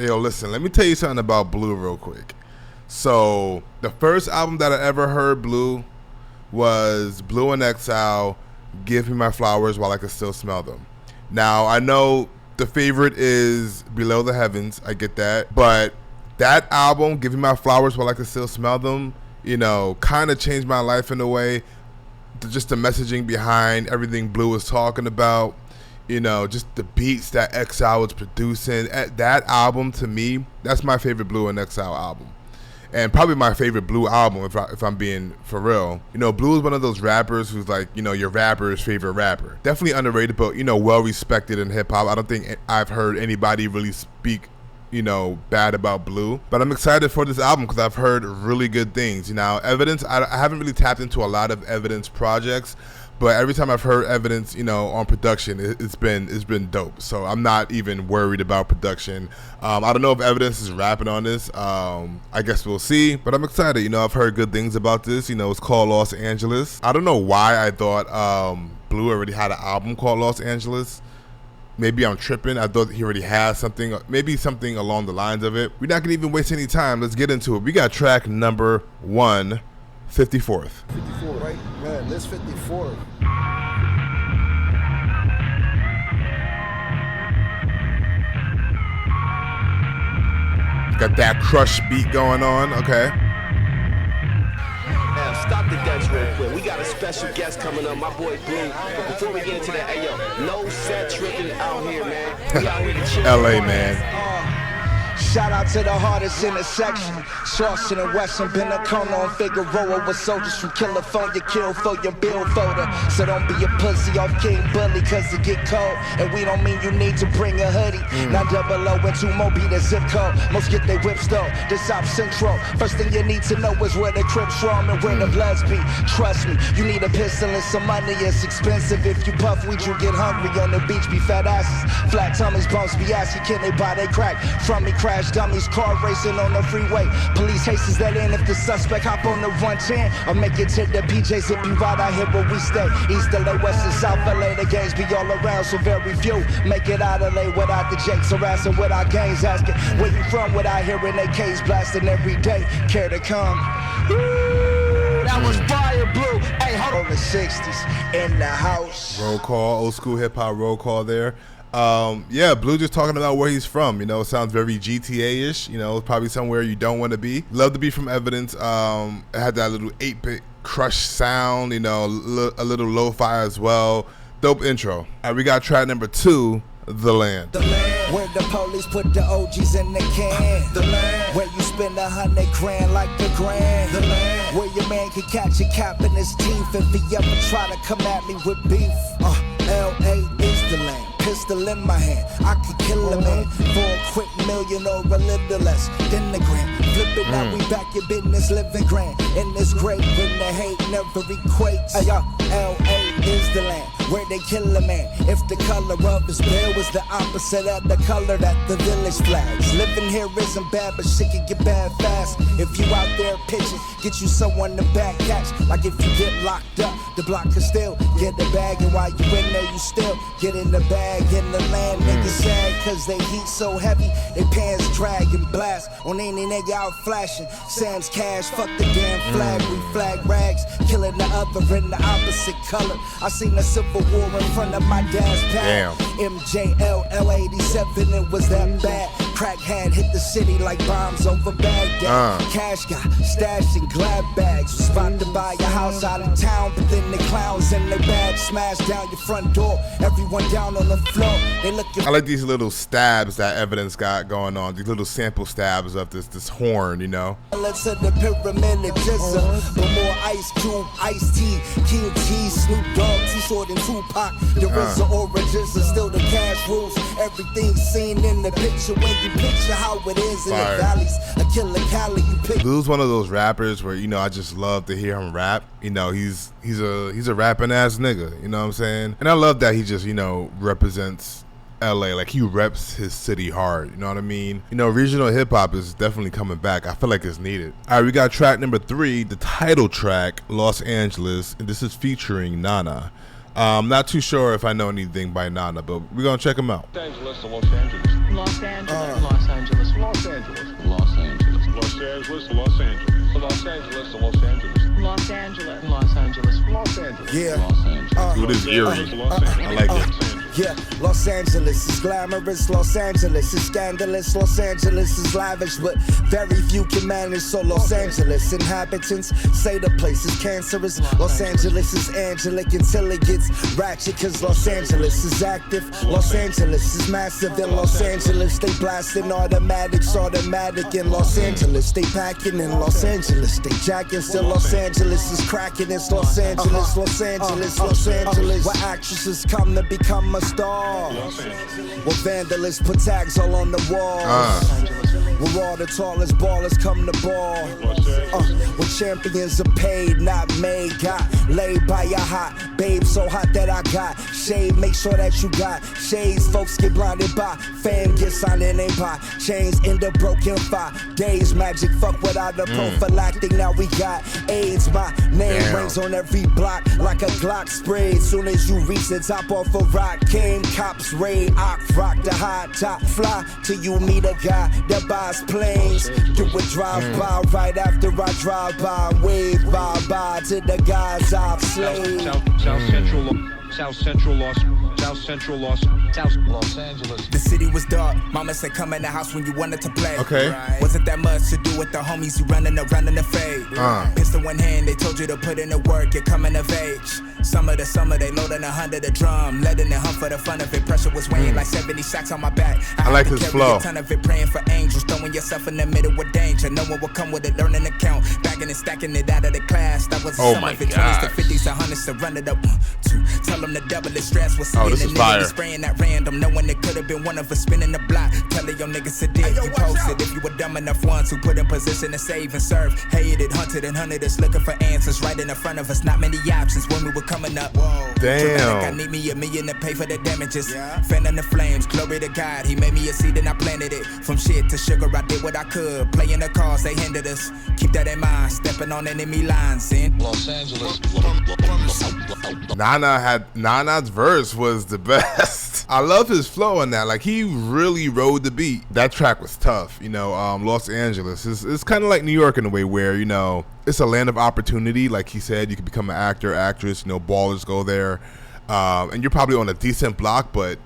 Yo, listen, let me tell you something about Blue real quick. So the first album that I ever heard Blue was Blue in Exile, Give Me My Flowers While I Can Still Smell Them. Now, I know the favorite is Below the Heavens. I get that. But that album, Give Me My Flowers While I Can Still Smell Them, you know, kind of changed my life in a way. Just the messaging behind everything Blue was talking about, you know, just the beats that Exile was producing. That album, to me, that's my favorite Blue in Exile album. And probably my favorite Blue album, if I'm being for real. You know, Blue is one of those rappers who's like, you know, your rapper's favorite rapper. Definitely underrated, but, you know, well-respected in hip-hop. I don't think I've heard anybody really speak, you know, bad about Blue. But I'm excited for this album because I've heard really good things. You know, Evidence, I haven't really tapped into a lot of Evidence projects, but every time I've heard Evidence, you know, on production, it's been dope. So I'm not even worried about production. I don't know if Evidence is rapping on this. I guess we'll see. But I'm excited. You know, I've heard good things about this. You know, it's called Los Angeles. I don't know why I thought Blue already had an album called Los Angeles. Maybe I'm tripping. I thought he already had something, maybe something along the lines of it. We're not gonna even waste any time. Let's get into it. We got track number 1, 54th. 54, right? Man, this 54. Got that crush beat going on. Okay. Stop the dance real quick. We got a special guest coming up, my boy Blue. But before we get into that, hey yo, no set tripping out here, man. We out here to chill. LA, man. Shout out to the hardest intersection. Slauson and Wesson, Benacona and Figueroa with soldiers from California killed for your bill folder. So don't be a pussy off King Bully, cause it get cold. And we don't mean you need to bring a hoodie. 900 and 2 more be the zip code. Most get their whips though. This South Central. First thing you need to know is where the Crips from and where the Bloods be. Trust me, you need a pistol and some money. It's expensive. If you puff weed, you get hungry. On the beach, be fat asses. Flat tummies, bumps, be asking, can they buy they crack? From me, crash dummies, car racing on the freeway. Police hastens that in if the suspect hop on the 110 or make it to the PJs if you right out here where we stay. East LA, West and South LA, the gangs be all around, so very few make it out of LA without the jakes harassing with our gangs asking where you from without hearing AKs blasting every day. Care to come? That was fire, Blue. Hey, hold on. The 60s in the house. Roll call, old school hip hop roll call there. Yeah, Blue just talking about where he's from. You know, it sounds very GTA-ish. You know, probably somewhere you don't want to be. Love to be from Evidence. It had that little 8-bit crush sound. You know, a little lo-fi as well. Dope intro. All right, we got track number 2, The Land. The land where the police put the OGs in the can. The land where you spend 100 grand like the grand. The land where your man can catch a cap in his teeth if he ever try to come at me with beef. LA is the land. Pistol in my hand, I could kill a man for a quick million or a little less than the grand. Flip it now, we back your business, living grand. And it's great when the hate never equates. LA is the land where they kill a man if the color of his bill was the opposite of the color that the village flags. Living here isn't bad, but shit can get bad fast. If you out there pitching, get you someone to back catch. Like if you get locked up, the block can still get the bag. And while you in there, you still get in the bag. In the land, niggas sad cause they heat so heavy. They pants drag and blast on any nigga out flashing. Sam's cash, fuck the damn flag. We flag rags, killing the other in the opposite color. I seen a civil war in front of my dad's pad. MJL 87, it was that bad. Crack had hit the city like bombs over Baghdad. Cash got stashed in glad bags. Was about to buy a house out of town, but then the clowns in their bags smashed down your front door. Everyone down on the floor. They look. I like these little stabs that Evidence got going on. These little sample stabs of this horn, you know. Let's set the pyramid of Jizza. But more Ice Cube, Ice T, King T, Snoop Dogg, Too Short and Tupac. The RZA or Jizza, still the cash rules. Everything's seen in the picture when you picture how it is in the valleys. A killer Cali, you pick. Blue's one of those rappers where, you know, I just love to hear him rap. You know, he's a rapping ass nigga, you know what I'm saying? And I love that he just, you know, represents LA, like he reps his city hard, you know what I mean? You know, regional hip hop is definitely coming back. I feel like it's needed. All right, we got track number 3, the title track, Los Angeles, and this is featuring Nana. I'm not too sure if I know anything by Nana, but we're gonna check him out. Los Angeles or Los Angeles. Los Angeles. Angeles to Los Angeles. To Los Angeles to Los Angeles. Los Angeles. Los Angeles. Los Angeles. Yeah. Los Angeles. Dude, it's eerie. I like it. Yeah, Los Angeles is glamorous, Los Angeles is scandalous, Los Angeles is lavish, but very few can manage. So Los Angeles inhabitants say the place is cancerous. Los Angeles is angelic until it gets ratchet, cause Los Angeles is active, Los Angeles is massive. In Los Angeles they blasting automatics, automatic. In Los Angeles they packing, in Los Angeles they jacking. Still Los Angeles is cracking. It's Los Angeles, Los Angeles, Los Angeles, where actresses come to become a star, where vandalists put tags all on the walls, where all the tallest ballers come to ball, where champions are paid, not made. Got laid by a hot babe, so hot that I got shade. Make sure that you got shades. Folks get blinded by fame, get signed in they buy chains in the broken 5 days. Magic fuck without the prophylactic. Now we got AIDS. My name rings on every block like a Glock spray. Soon as you reach the top off a rock, came cops raid. I rock the high top, fly till you meet a guy that buys planes. Do a drive by right after I drive by. Wave bye bye to the guys I've slayed. South Central Los Angeles. The city was dark. Mama said come in the house when you wanted to play. Okay. Right. Wasn't that much to do with the homies you running around in the fade. Pistol one hand, they told you to put in the work, you're coming of age. Summer to summer, they loading 100 a drum, letting it hum for the fun of it. Pressure was weighing like 70 sacks on my back. I like his flow. A ton of it, praying for angels, throwing yourself in the middle with danger. No one will come with it, learning to count, bagging and stacking it out of the class. That was some of it, 20s to 50s to 100s to run it up. Tell them the double the stress was seeing this the is fire. niggas spraying at random, knowing it could have been one of us spinning the block. Telling your niggas to dig, you posted if you were dumb enough ones who put in position to save and serve. Hated, hunted, and hunted us looking for answers right in the front of us. Not many options when we were coming up. Whoa. Damn. Dramatic, I need me $1 million to pay for the damages. Fanning the flames, glory to God. He made me a seed and I planted it. From shit to sugar, I did what I could. Playing the cards, they hindered us. Keep that in mind, stepping on enemy lines in Los Angeles. Nana's verse was the best. I love his flow on that. Like, he really rode the beat. That track was tough. You know, Los Angeles is kind of like New York in a way where, you know, it's a land of opportunity. Like he said, you can become an actor, actress, you know, ballers go there. And you're probably on a decent block, but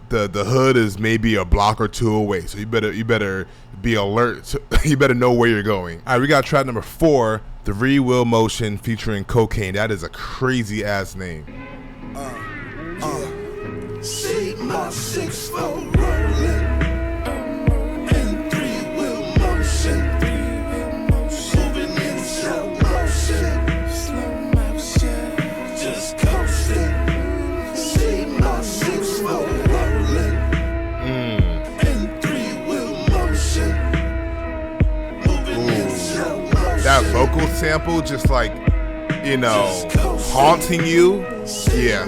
the hood is maybe a block or two away. So you better be alert. You better know where you're going. All right, we got track number 4, The Free Will Motion featuring Cocaine. That is a crazy ass name. See my 6-4 rolling and 3-wheel motion, moving in slow motion, just coasting. See my 6-4 rolling and 3-wheel motion, moving in slow motion. That vocal sample just like, you know, haunting you. Yeah.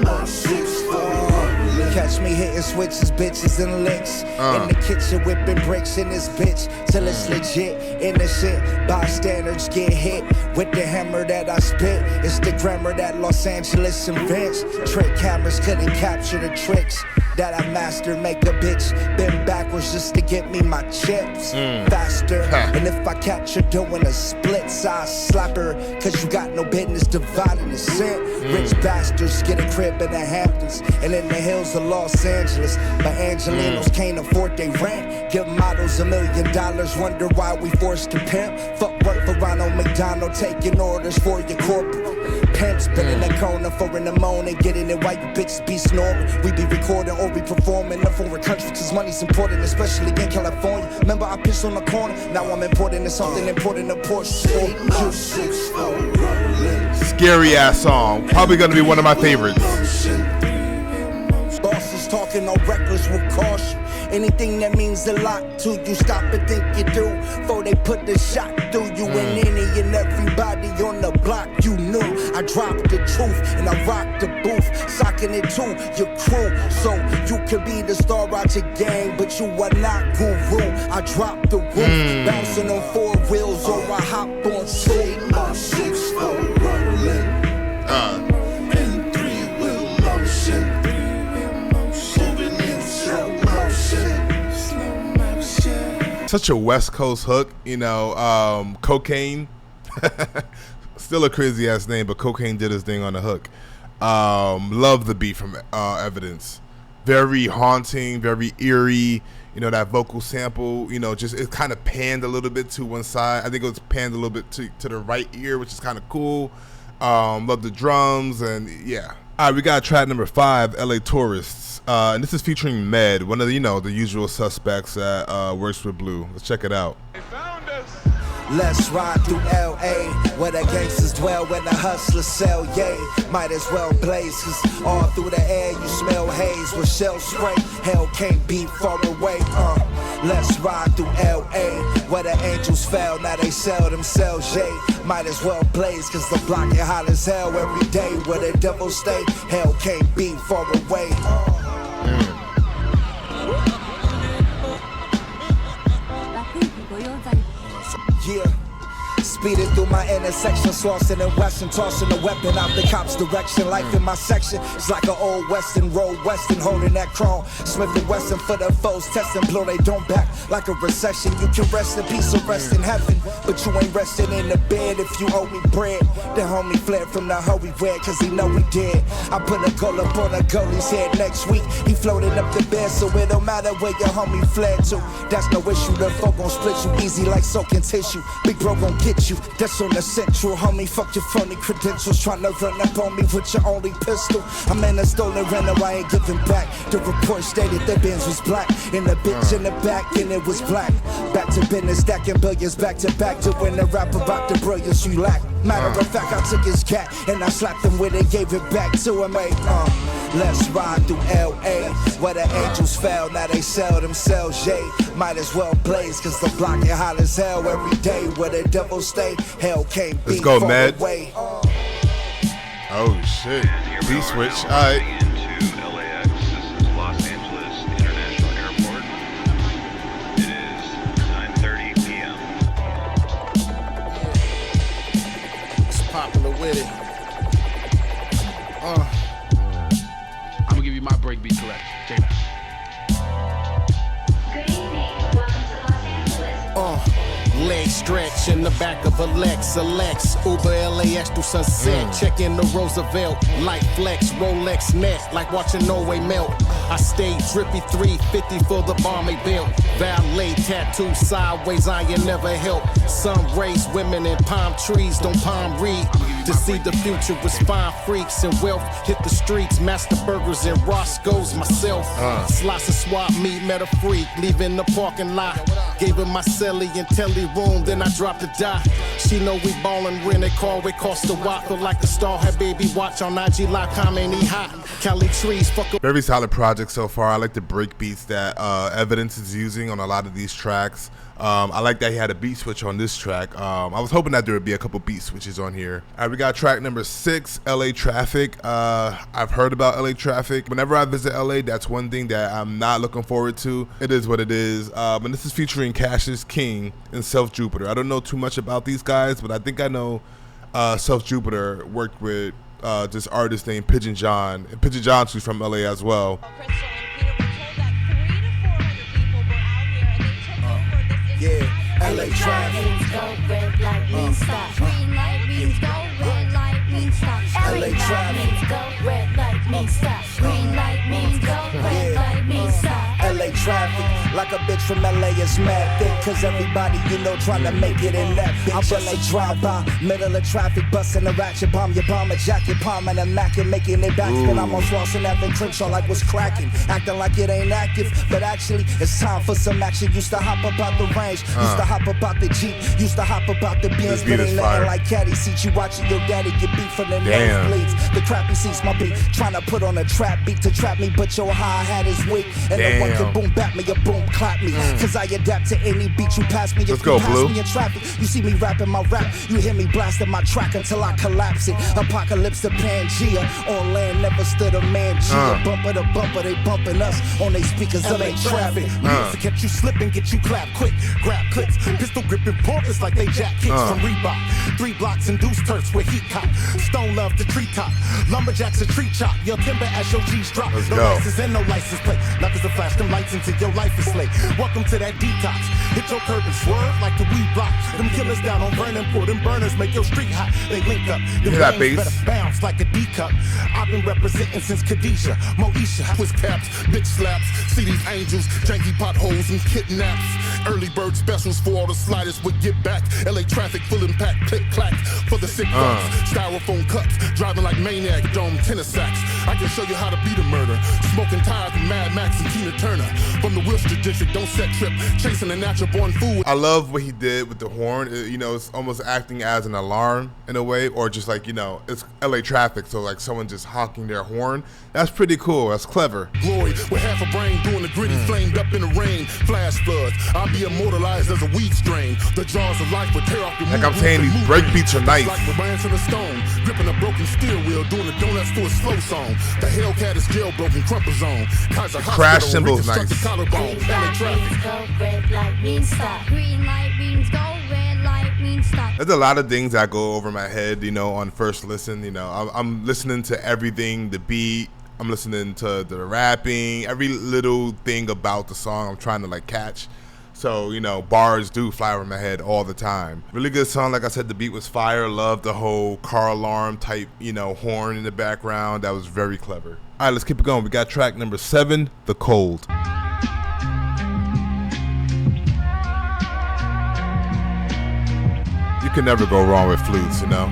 Catch me hitting switches, bitches and licks. In the kitchen whipping bricks in this bitch till it's legit. Innocent bystanders get hit with the hammer that I spit. It's the grammar that Los Angeles invents. Trick cameras couldn't capture the tricks that I mastered. Make a bitch bend backwards just to get me my chips faster. And if I catch her doing a split, I slap her. Cause you got no business dividing the cent. Rich bastards get a crib in the Hamptons and in the hills of Los Angeles. But Angelinos can't afford their rent. Give models $1 million, wonder why we forced to pimp. Fuck work for Ronald McDonald, taking orders for your corporate. Pimps been in the corner for in the morning, getting it while you bitches be snoring. We be recording or we performing in a foreign country cause money's important, especially in California. Remember I pissed on the corner, now I'm importing something important to Porsche. Scary ass song. Probably gonna be one of my favorites. Bosses talking all reckless with caution. Anything that means a lot to you, stop and think you do. Before they put the shot through you and any and everybody on the block you knew. I dropped the truth and I rocked the booth, socking it to your crew. So you could be the star out your gang, but you are not guru. I dropped the roof, bouncing on 4 wheels or I hop on 2. My 6-4 rolling and 3-wheel motion. such a West Coast hook, you know. Cocaine, still a crazy ass name, but Cocaine did his thing on the hook. Love the beat from Evidence. Very haunting, very eerie. You know, that vocal sample, you know, just it kind of panned a little bit to one side. I think it was panned a little bit to the right ear, which is kind of cool. Love the drums, and yeah. All right, we got track number 5, LA Tourists. And this is featuring Med, one of the, you know, the usual suspects that works with Blue. Let's check it out. Let's ride through L.A. where the gangsters dwell, where the hustlers sell, yay. Might as well blaze, cause all through the air you smell haze with shell spray. Hell can't be far away, Let's ride through L.A. where the angels fell, now they sell themselves, yay. Might as well blaze, cause the block is hot as hell every day. Where the devil stay, hell can't be far away, Yeah. Speeding through my intersection, slossing and western, tossing the weapon out the cop's direction. Life in my section is like an old western, road western, holding that chrome. Smith and Wesson for the foes, testing, blow they don't back like a recession. You can rest in peace or rest in heaven, but you ain't resting in the bed if you owe me bread. The homie fled from the hoe we read, cause he know we dead. I put a goal up on a goalie's head next week. He floated up the bed, so it don't matter where your homie fled to. That's no issue, the folk gon' split you easy like soaking tissue. Big bro gon' get you. That's on the central, homie. Fuck your phony credentials. Tryna run up on me with your only pistol. I'm in a stolen rental, I ain't giving back. The report stated the Benz was black, and the bitch in the back, and it was black. Back to business, stacking billions, back to back, doing the rap about the brilliance you lack. Matter of fact, I took his cat and I slapped him with it, gave it back to him. Let's ride through L.A. where the angels fell, now they sell themselves, yay. Might as well blaze, cause the block is hot as hell every day. Where the devil stay, hell can't be Let's go, far Med. away. Oh shit. D-switch. Alright. Into LAX. This is Los Angeles International Airport. It is 9:30 p.m. It's popular with it. I'm gonna give you my breakbeat selection. Check it out. Leg stretch in the back of a Lex, Uber LAX through sunset. Check in the Roosevelt, light flex, Rolex net, like watching Norway melt. I stayed drippy 350 for the balmy belt. Valet tattoo sideways, iron never help. Sun rays, women in palm trees, don't palm read. To see the future with fine freaks and wealth. Hit the streets, Master Burgers and Roscoe's myself. Slice of swap meat, met a freak, leaving the parking lot. Gave her my celly and telly room, then I dropped a dot. She know we ballin', rent a car, we cost a watt. Feel like a star, had baby watch on IG Live, comment he hot. Cali trees, fuck up. Very solid project so far. I like the break beats that Evidence is using on a lot of these tracks. I like that he had a beat switch on this track. I was hoping that there would be a couple beat switches on here. All right, we got track number 6, LA Traffic. I've heard about LA Traffic. Whenever I visit LA, that's one thing that I'm not looking forward to. It is what it is. And this is featuring Cassius King and Self Jupiter. I don't know too much about these guys, but I think I know Self Jupiter worked with this artist named Pigeon John. And Pigeon John's who's from LA as well. Yeah, LA traffic. Red light means stop. Green light means go. Red light means stop. LA traffic. Go. Red light means stop. Green light means go. Red light means stop. LA traffic, like a bitch from LA is mad thick, cause everybody you know trying to make it in that bitch. LA drive-by, middle of traffic, busting a ratchet bomb, your bomber jacket, palming a Mac and making it back. But I'm on Slauson Avenue, Crenshaw like what's cracking, acting like it ain't active, but actually it's time for some action. Used to hop up out the range, used to hop up out the Jeep, used to hop up out the Benz, but ain't nothing like caddy seats. You watching your daddy get beat from the nosebleeds. The crappy seats, my beat, trying to put on a trap beat to trap me, but your hi-hat is weak, and no one can boom back me or boom clap me, cause I adapt to any beat you pass me. Let's go, Blue. Me in traffic, you see me rapping my rap, you hear me blasting my track until I collapse it. Apocalypse to Pangea, on land never stood a man. Bumper to bumper, they bumping us on they speakers. LA traffic, we used to catch you slipping, get you clapped quick. Grab clips. Pistol gripping porpoise like they jack kicks from Reebok. 3 blocks and deuce turfs with heat cop. Stone love the treetop. Lumberjacks a tree chop. Your timber as your G's drop. Let's no go. license and no license plate. Nothing to flash them lights until your life is late. Welcome to that detox. Hit your curb and swerve like the weed block. Them killers down on Vernon, pour them burners, make your street hot. They link up. Hear that bass? Better bounce like a D cup. I've been representing since Khadijah, Moesha, twist caps, bitch slaps. See these angels, janky potholes and kidnaps. Early bird specials for all the sliders would get back. LA traffic full impact, click clack for the sick folks. Styrofoam cups, driving like maniac, dome tennis sacks. I can show you how to beat a murder. Smoking tires with Mad Max and Tina Turner. From the Wilshire district, don't set trip, chasing a natural born fool. I love what he did with the horn. You know, it's almost acting as an alarm in a way, or just like, you know, it's LA traffic, so like someone just honking their horn. That's pretty cool. That's clever. Glory with half a brain doing the gritty, flamed up in the rain. Flash floods, I'll be immortalized as a weed strain. The jaws of life will tear off your Like I'm saying, these break beats are nice. Like the branch of a stone, gripping a broken steel wheel, doing the donuts to a slow song. The Hellcat is jailbroken, crumple zone. Kaiser Crash Hospital, cymbals nice. the collarbone. LA traffic. Go, red light means stop. Green light means go, red light means stop. There's a lot of things that go over my head, you know, on first listen. You know, I'm listening to everything, the beat. I'm listening to the rapping, every little thing about the song I'm trying to like catch. So, you know, bars do fly over my head all the time. Really good song. Like I said, the beat was fire. Love the whole car alarm type, you know, horn in the background. That was very clever. All right, let's keep it going. We got track number 7, The Cold. You can never go wrong with flutes, you know?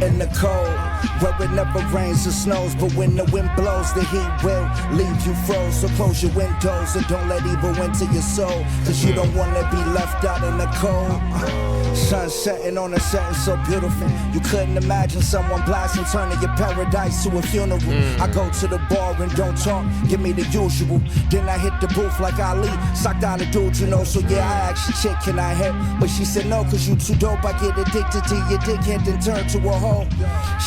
In the cold, where it never rains or snows, but when the wind blows, the heat will leave you froze. So close your windows and don't let evil into your soul, cause you don't wanna be left out in the cold. Sun setting on a setting so beautiful, you couldn't imagine someone blasting, turning your paradise to a funeral. I go to the bar and don't talk, give me the usual. Then I hit the booth like Ali, socked out a dude, you know. So yeah, I asked the chick, can I hit? But she said no, cause you too dope. I get addicted to your dickhead, then turn to a hoe.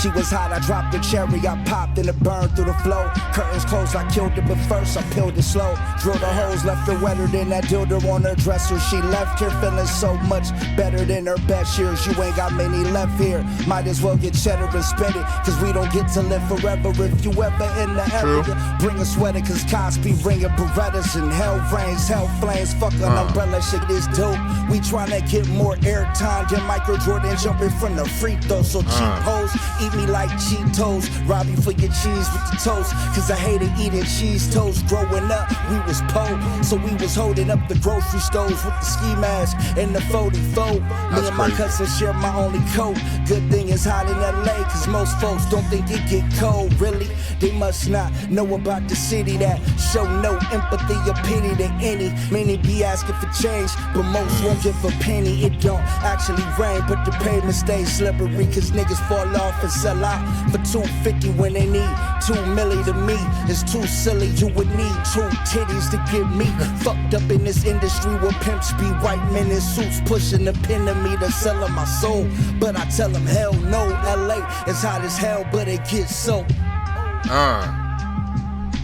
She was hot, I dropped the cherry, I popped and it burned through the flow. Curtains closed, I killed it, but first I peeled it slow. Drilled the holes, left her wetter than that dildo on her dresser. She left here feeling so much better than her best years. You ain't got many left here. Might as well get cheddar and spend it, cause we don't get to live forever. If you ever in the area, bring a sweater, cause Cosby ringing Berettas and hell rains, hell flames, fuck an umbrella, shit is dope. We tryna get more airtime than Michael Jordan jumping from the free throw. So cheap hoes, eat me like Cheetos. Rob you for your cheese with the toast, cause I hated eating cheese toast. Growing up, we was poor, so we was holding up the grocery stores with the ski mask and the 44. Me and my cousin share my only coat. Good thing it's hot in LA, cause most folks don't think it get cold. Really, they must not know about the city that show no empathy or pity to any. Many be asking for change, but most won't give a penny. It don't actually rain, but the pavement stays slippery, cause niggas fall off and sell out for $250 when they need $2 million. To me, it's too silly. You would need 2 titties to get me fucked up in this industry where pimps be white men in suits pushing the pin to me to selling my soul. But I tell them hell no, LA is hot as hell, but it gets so.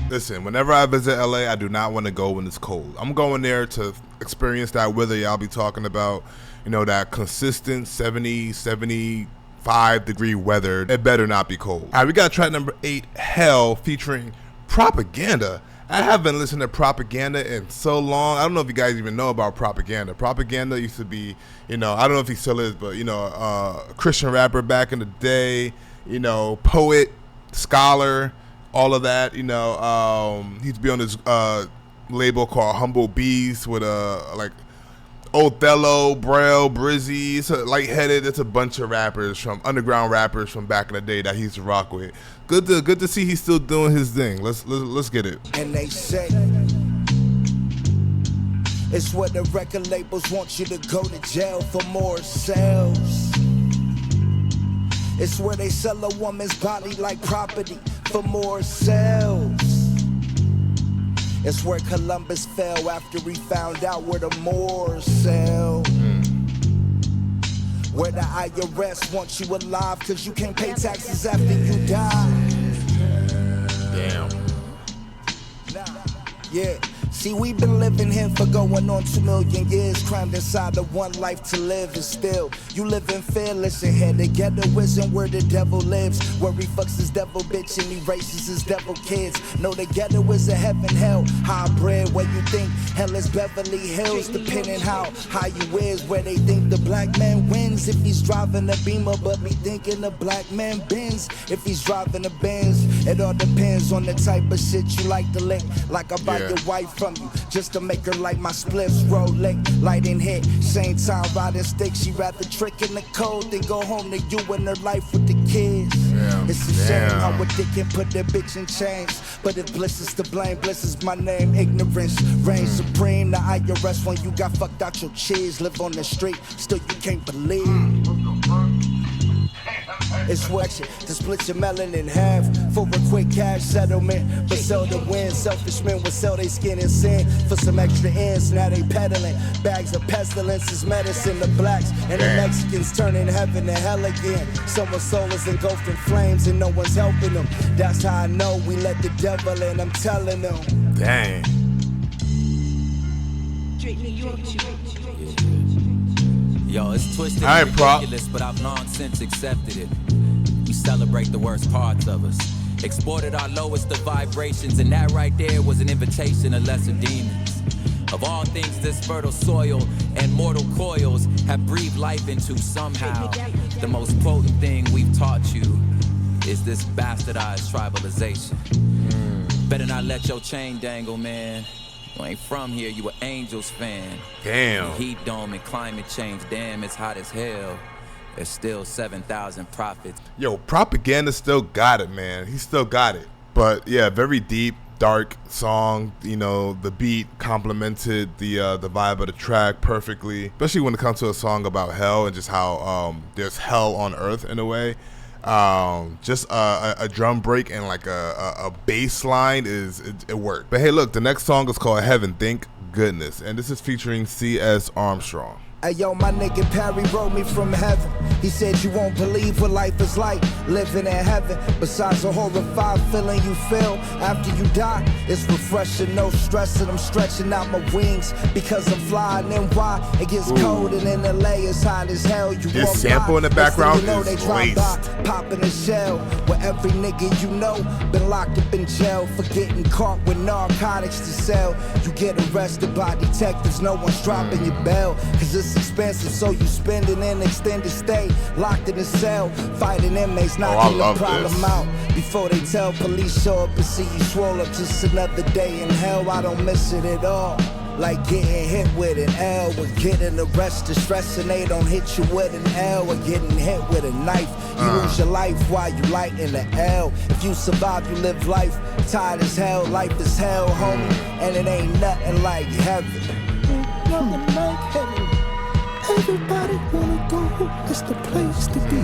Listen, whenever I visit LA, I do not want to go when it's cold. I'm going there to experience that weather y'all be talking about. You know, that consistent 70, 75 degree weather. It better not be cold. All right, we got track number 8, Hell, featuring Propaganda. I haven't listened to Propaganda in so long. I don't know if you guys even know about Propaganda. Propaganda used to be, you know, I don't know if he still is, but, you know, a Christian rapper back in the day, you know, poet, scholar, all of that, you know. He used to be on this label called Humble Beast with like Othello, Braille, Brizzy. It's a Lightheaded. It's a bunch of rappers, from underground rappers from back in the day that he used to rock with. Good to see he's still doing his thing. Let's get it. And they say it's where the record labels want you to go to jail for more sales. It's where they sell a woman's body like property for more sales. It's where Columbus fell after he found out where the Moors sell. Where the IRS wants you alive cause you can't pay taxes after you die. Damn. Yeah, See, we've been living here for going on 2 million years, crammed inside of one life to live, and still you living fearless in here. The ghetto isn't where the devil lives, where he fucks his devil bitch and he races his devil kids. No, the ghetto is a heaven hell hybrid, where you think hell is Beverly Hills, depending how high you is. Where they think the black man wins if he's driving a Beamer, but me thinking the black man bends if he's driving a Benz. It all depends on the type of shit you like to lick. Like I buy your wife from you just to make her like my spliffs, roll lick, light and hit. Same time riding stick, she rather trick in the cold than go home to you and her life with the kids. It's a shame how a dick can put that bitch in chains, but if bliss is to blame, bliss is my name. Ignorance reigns supreme. The IRS when you got fucked out your cheese, live on the street, still you can't believe. It's what you to split your melon in half for a quick cash settlement, but sell the win. Selfish men will sell their skin and sin for some extra ends. Now they peddling bags of pestilence is medicine. The blacks and the Mexicans turning heaven to hell again. Someone's soul is engulfed in flames and no one's helping them. That's how I know we let the devil in. I'm telling them. Dang. Yo, it's twisted and ridiculous, but I've long since accepted it. We celebrate the worst parts of us, exported our lowest of vibrations, and that right there was an invitation to lesser demons. Of all things, this fertile soil and mortal coils have breathed life into somehow. The most potent thing we've taught you is this bastardized tribalization. Better not let your chain dangle, man. You ain't from here, you an Angels fan. Damn. The heat dome and climate change, damn, it's hot as hell. There's still 7,000 prophets. Yo, Propaganda still got it, man. He still got it. But yeah, very deep, dark song. You know, the beat complemented the vibe of the track perfectly, especially when it comes to a song about hell and just how there's hell on earth in a way. Just a drum break and like a bass line it worked. But hey, look, the next song is called Heaven, Thank Goodness, and this is featuring C.S. Armstrong. Hey yo, my nigga Perry wrote me from heaven. He said you won't believe what life is like living in heaven. Besides the horrified feeling you feel after you die, it's refreshing, no stress, and I'm stretching out my wings because I'm flying. And why it gets cold and in LA it's hot as hell. You this walk sample by, in the background you know is they laced. Popping a shell where every nigga you know been locked up in jail for getting caught with narcotics to sell. You get arrested by detectives, no one's dropping your bail, cause it's expensive, so you spending an extended stay locked in a cell, fighting inmates, knocking the problem out before they tell police show up and see you swole up. Just another day in hell, I don't miss it at all. Like getting hit with an L or getting arrested, stressing they don't hit you with an L, or getting hit with a knife. You lose your life while you lighting the L. If you survive, you live life tired as hell. Life is hell, homie, and it ain't nothing like heaven. Nothing like heaven. Everybody wanna go, it's the place to be.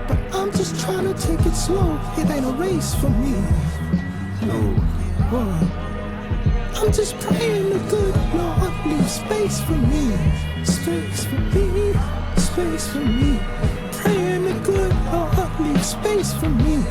But I'm just trying to take it slow, it ain't a race for me. I'm just praying the good Lord leave space for me. Space for me, space for me. Praying the good Lord leave space for me.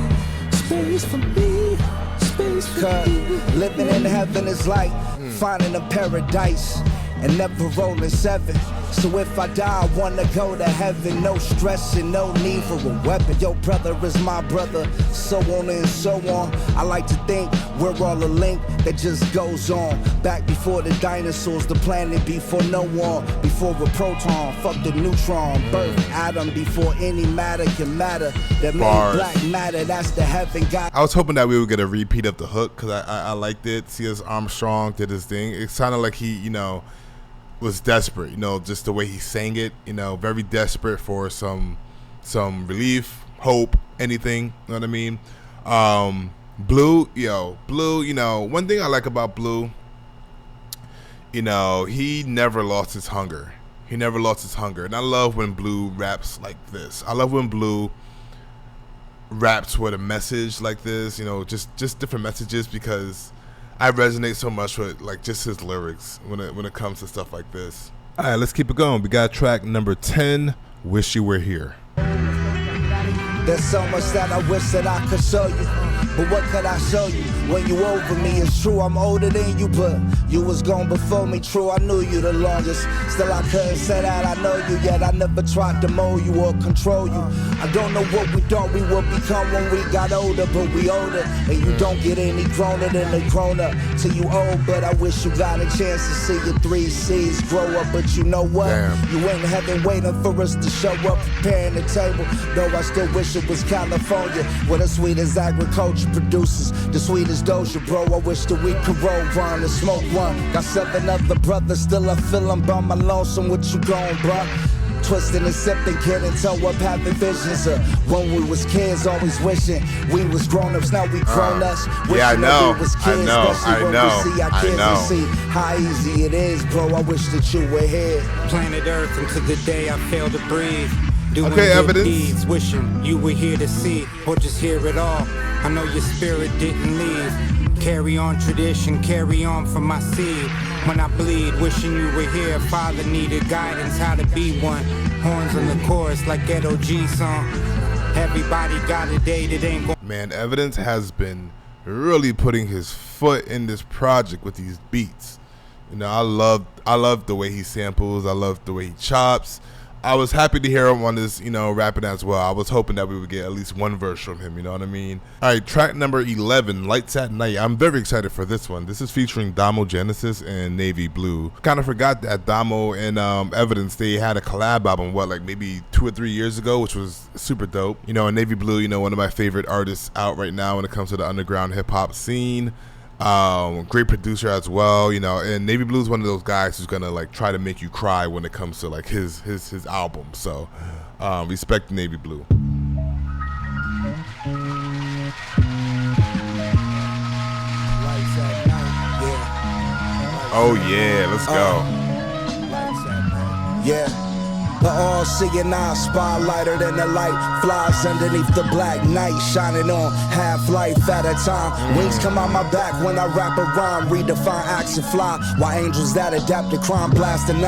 Space for me, space for me. Living in heaven is like finding a paradise and never rolling 7. So if I die, I wanna go to heaven. No stress and no need for a weapon. Your brother is my brother, so on and so on. I like to think we're all a link that just goes on. Back before the dinosaurs, the planet before no one. Before a proton, fuck the neutron. Birth atom before any matter can matter. That made black matter, that's the heaven God. I was hoping that we would get a repeat of the hook, because I liked it. C.S. Armstrong did his thing. It sounded like he, you know, was desperate, you know, just the way he sang it, you know, very desperate for some relief, hope, anything, you know what I mean? Blue, you know, one thing I like about Blue, you know, he never lost his hunger. He never lost his hunger. And I love when Blue raps like this. I love when Blue raps with a message like this, you know, just different messages, because I resonate so much with like just his lyrics when it comes to stuff like this. All right, let's keep it going. We got track number 10, Wish You Were Here. There's so much that I wish that I could show you. But what could I show you when you over me? It's true, I'm older than you, but you was gone before me. True, I knew you the longest. Still, I couldn't say that I know you yet. I never tried to mold you or control you. I don't know what we thought we would become when we got older, but we older. And you don't get any growner than a grown up till you old. But I wish you got a chance to see your 3 C's grow up. But you know what? Damn. You in heaven waiting for us to show up, preparing the table. Though I still wish it was California, where the sweetest agriculture produces the sweetest doja, bro. I wish that we could roll one and smoke one. Got 7 other brothers, still I feel I'm by my lonesome. What you going, bro? Twisting and sipping, getting toe up, having visions of when we was kids, always wishing we was grown-ups. Now we grown-ups, wishing yeah, I know, that we was kids. I know. We see our kids and see how easy it is, bro. I wish that you were here. Planet Earth until the day I fail to breathe. Doing Okay, good evidence. deeds, wishing you were here to see or just hear it all. I know your spirit didn't leave. Carry on tradition, carry on from my seed. When I bleed, wishing you were here. Father needed guidance, how to be one. Horns on the chorus like Ghetto G song. Everybody got a day that ain't going. Man, Evidence has been really putting his foot in this project with these beats. You know, I love the way he samples. I love the way he chops. I was happy to hear him on this, you know, rapping as well. I was hoping that we would get at least one verse from him, you know what I mean? All right, track number 11, Lights at Night. I'm very excited for this one. This is featuring Damo Genesis and Navy Blue. Kind of forgot that Damo and Evidence, they had a collab album, like maybe 2 or 3 years ago, which was super dope. You know, and Navy Blue, you know, one of my favorite artists out right now when it comes to the underground hip-hop scene. Great producer as well, you know, and Navy Blue is one of those guys who's gonna like try to make you cry when it comes to like his album. So respect Navy Blue. Oh yeah, let's go. Yeah. The all-seeing eye, spotlighter than the light, flies underneath the black night, shining on half-life at a time. Wings come out my back when I rap a rhyme, redefine action fly, while angels that adapt to crime blast a 9,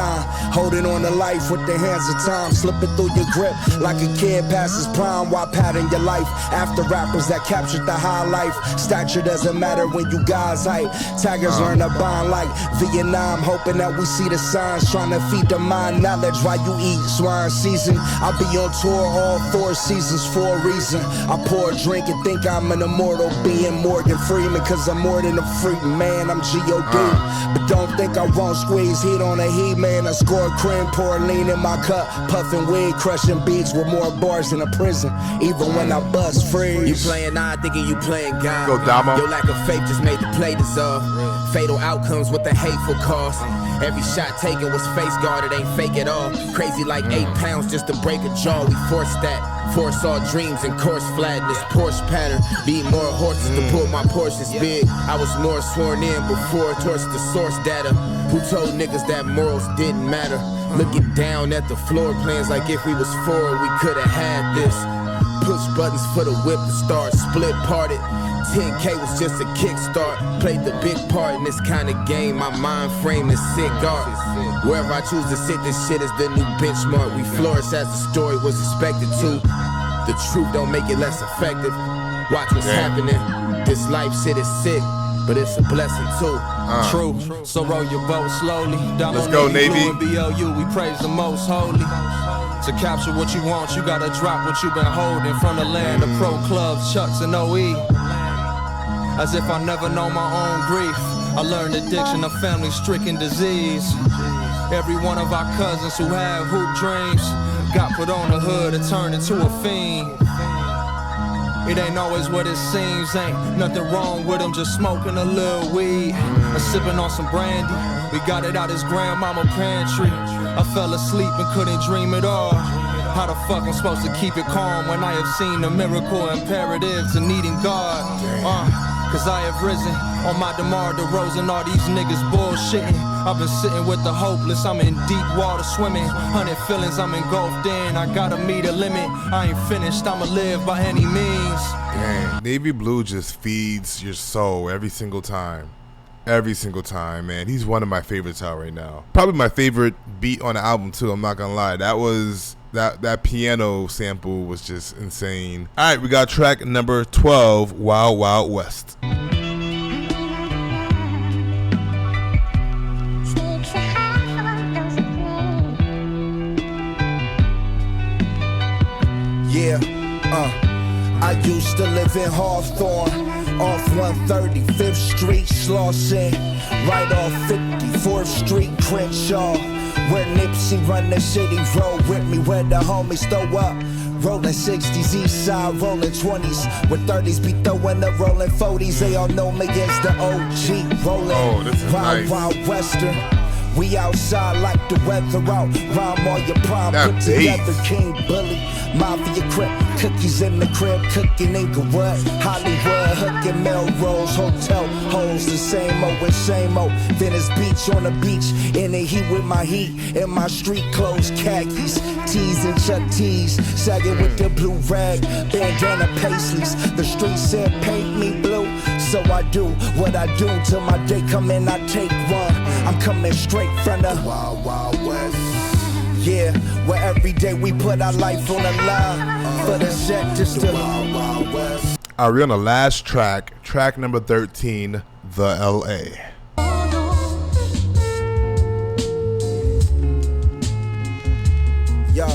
holding on to life with the hands of time, slipping through your grip like a kid passes prime while patting your life. After rappers that captured the high life, stature doesn't matter when you guys height. Taggers learn to bond like Vietnam, hoping that we see the signs, trying to feed the mind knowledge while you eat swine season. I'll be on tour all 4 seasons for a reason. I pour a drink and think I'm an immortal being Morgan Freeman, cause I'm more than a freak, man, I'm G.O.D. But don't think I won't squeeze heat on a heat, man. I score cream, pour lean in my cup, puffing weed, crushing beats with more bars than a prison, even when I bust freeze. You playing I thinking you playing God. Go Damo. Your lack of faith just made the play dissolve. Fatal outcomes with the hateful cost. Every shot taken was face guarded, ain't fake at all. Crazy like 8 pounds just to break a jaw. We forced that. Force all dreams and course flatness. Porsche pattern. Need more horses to pull my Porsches big. I was more sworn in before towards the source data. Who told niggas that morals didn't matter? Looking down at the floor plans like if we was 4, we could've had this. Push buttons for the whip to start, split parted. 10K was just a kickstart. Played the big part in this kind of game. My mind frame is sick art. Wherever I choose to sit, this shit is the new benchmark. We flourish as the story was expected to. The truth don't make it less effective. Watch what's happening. This life shit is sick, but it's a blessing too. True, so roll your boat slowly. Down Let's on go, Navy Navy. Blue and BLU, we praise the most holy. To capture what you want, you gotta drop what you've been holding. From the land of pro clubs, Chucks and OE. As if I never know my own grief. I learned addiction, a family-stricken disease. Every one of our cousins who had hoop dreams got put on the hood and turned into a fiend. It ain't always what it seems, ain't nothing wrong with them, just smoking a little weed and sipping on some brandy. We got it out his grandmama pantry. I fell asleep and couldn't dream at all. How the fuck I'm supposed to keep it calm when I have seen the miracle imperative to needing God? Cause I have risen on my DeMar DeRozan, all these niggas bullshitting. I've been sitting with the hopeless, I'm in deep water swimming. 100 feelings I'm engulfed in, I gotta meet a limit. I ain't finished, I'ma live by any means. Dang, Navy Blue just feeds your soul every single time. Every single time, man. He's one of my favorites out right now. Probably my favorite beat on the album too, I'm not gonna lie. That was that piano sample was just insane. All right, we got track number 12, Wild Wild West. Yeah, I used to live in Hawthorne, off 135th Street, Slauson, right off 54th Street, Crenshaw, where Nipsey run the city, roll with me, where the homies throw up. Rolling 60s, east side, rolling 20s. With 30s be throwing up, rolling 40s. They all know me as the OG, rolling Wild Wild Western. We outside like the weather out. Rhyme all your prime, put together, King Bully. Mafia Crip, cookies in the crib, cooking Inglewood, Hollywood, hooking Melrose, hotel holes, the same old and same old. Venice Beach on the beach, in the heat with my heat, in my street clothes, khakis, tees and Chuck T's, sagging with the blue rag, bandana paisleys. The street said paint me blue, so I do what I do till my day come in. I take one. I'm coming straight from the Wild Wild West. Yeah, where every day we put our life on the line for the set, just the Wild Wild West. All right, we're on the last track, track number 13, The L.A. Yo,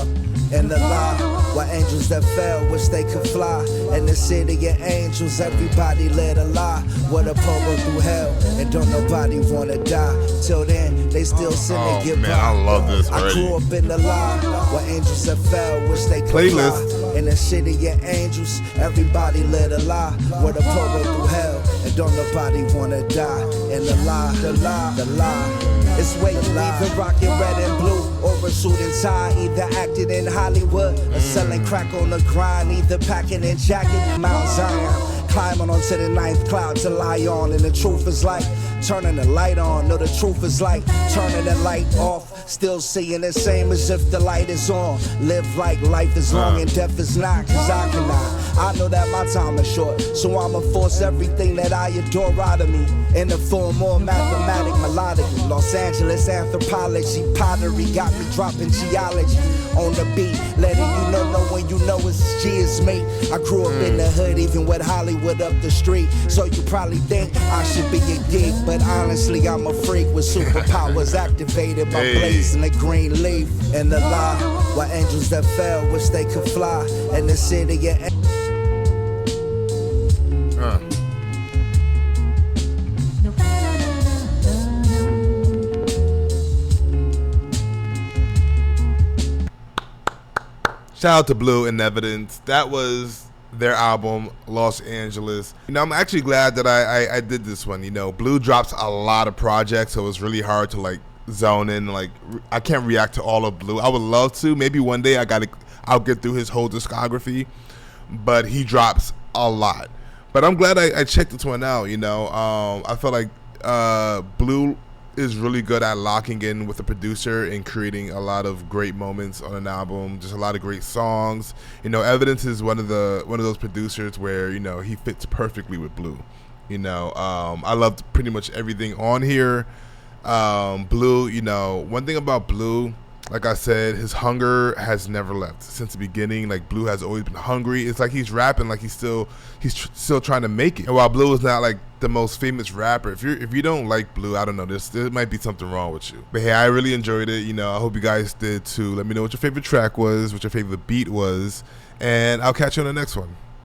and the lie. Why angels that fell wish they could fly. In the city of angels, everybody led a lie. What a pogo through hell, and don't nobody wanna die. Till then, they still sin and get by. I love this already. I grew up in the lie. Why angels that fell wish they could fly. In the city of angels, everybody led a lie. What a pogo through hell, and don't nobody wanna die. And the lie, the lie, the lie. It's way you either rockin' red and blue or a suit and tie, either acting in Hollywood or selling crack on the grind, either packing and jacking Mount Zion, climbing onto the ninth cloud to lie on. And the truth is like turning the light on. No, the truth is like turning the light off. Still seeing the same as if the light is on. Live like life is long and death is not, cause I cannot. I know that my time is short, so I'ma force everything that I adore out of me in the form more mathematic, melodic. Los Angeles anthropology, pottery got me dropping geology on the beat, letting you know when you know it's G is me. I grew up in the hood, even with Hollywood up the street, so you probably think I should be a geek, but honestly I'm a freak with superpowers activated by blazing the green leaf. And the lie, why angels that fell wish they could fly. In the city of Shout out to Blue and Evidence. That was their album, Los Angeles. You know, I'm actually glad that I did this one. You know, Blue drops a lot of projects, so it's really hard to like zone in. Like, I can't react to all of Blue. I would love to. Maybe one day I'll get through his whole discography, but he drops a lot. But I'm glad I checked this one out. You know, I felt like Blue is really good at locking in with the producer and creating a lot of great moments on an album, just a lot of great songs. You know, Evidence is one of those producers where, you know, he fits perfectly with Blue. You know, I loved pretty much everything on here. Blue, you know, one thing about Blue, like I said, his hunger has never left since the beginning. Like, Blue has always been hungry. It's like he's rapping like he's still trying to make it. And while Blue is not like the most famous rapper, if you don't like Blue, I don't know, there might be something wrong with you. But hey, I really enjoyed it. You know, I hope you guys did too. Let me know what your favorite track was, what your favorite beat was, and I'll catch you on the next one.